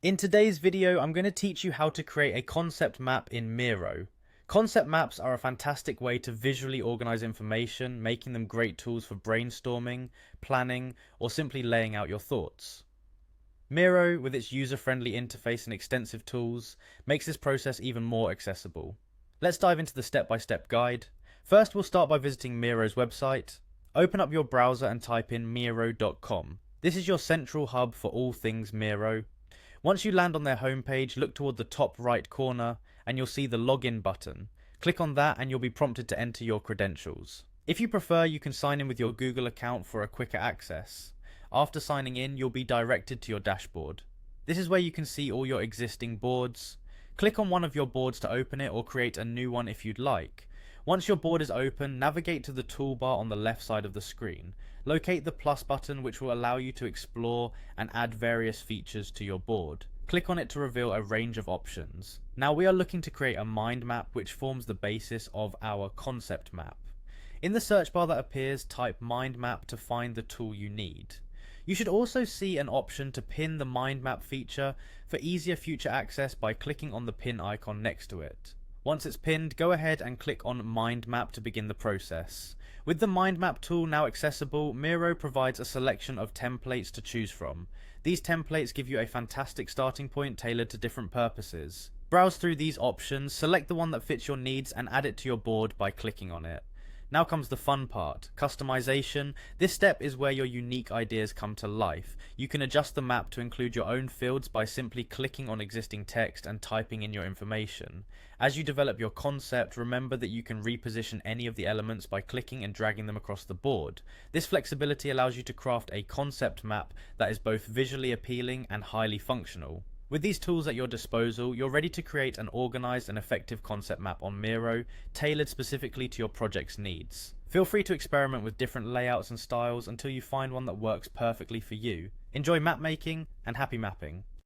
In today's video, I'm going to teach you how to create a concept map in Miro. Concept maps are a fantastic way to visually organize information, making them great tools for brainstorming, planning, or simply laying out your thoughts. Miro, with its user-friendly interface and extensive tools, makes this process even more accessible. Let's dive into the step-by-step guide. First, we'll start by visiting Miro's website. Open up your browser and type in miro.com. This is your central hub for all things Miro. Once you land on their homepage, look toward the top right corner and you'll see the login button. Click on that and you'll be prompted to enter your credentials. If you prefer, you can sign in with your Google account for a quicker access. After signing in, you'll be directed to your dashboard. This is where you can see all your existing boards. Click on one of your boards to open it or create a new one if you'd like. Once your board is open, navigate to the toolbar on the left side of the screen. Locate the plus button, which will allow you to explore and add various features to your board. Click on it to reveal a range of options. Now we are looking to create a mind map which forms the basis of our concept map. In the search bar that appears, type mind map to find the tool you need. You should also see an option to pin the mind map feature for easier future access by clicking on the pin icon next to it. Once it's pinned, go ahead and click on Mind Map to begin the process. With the Mind Map tool now accessible, Miro provides a selection of templates to choose from. These templates give you a fantastic starting point tailored to different purposes. Browse through these options, select the one that fits your needs and add it to your board by clicking on it. Now comes the fun part, customization. This step is where your unique ideas come to life. You can adjust the map to include your own fields by simply clicking on existing text and typing in your information. As you develop your concept, remember that you can reposition any of the elements by clicking and dragging them across the board. This flexibility allows you to craft a concept map that is both visually appealing and highly functional. With these tools at your disposal, you're ready to create an organized and effective concept map on Miro, tailored specifically to your project's needs. Feel free to experiment with different layouts and styles until you find one that works perfectly for you. Enjoy map making and happy mapping.